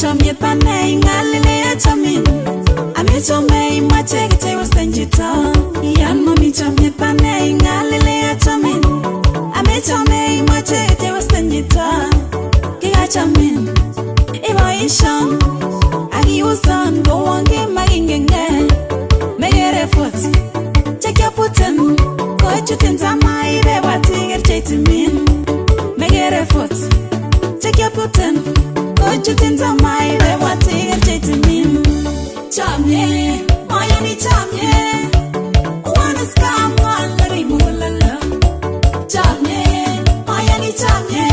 chomyet panei ngalile achamin amechomei mache kitewasten chito yan mami chomyet panei ngalile achamin amechomei mache kitewasten chito kikachamin iboishon akiuson kowange magingenge megere foot chekyaputen kochutin tamai bebatiger cheitimin megere foot chekyaputen kochutin tamai bebatiger cheitimin chamye mayani chamye wanna scam one lari mulala chamye mayani chamye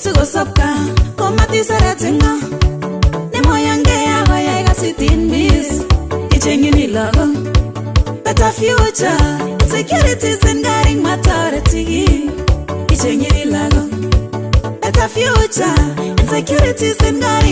sugo sapka komati saratinga ne moyange agoya gasitin bis ichengini lago better future securities and guiding maturity ichengini lago better future securities and guiding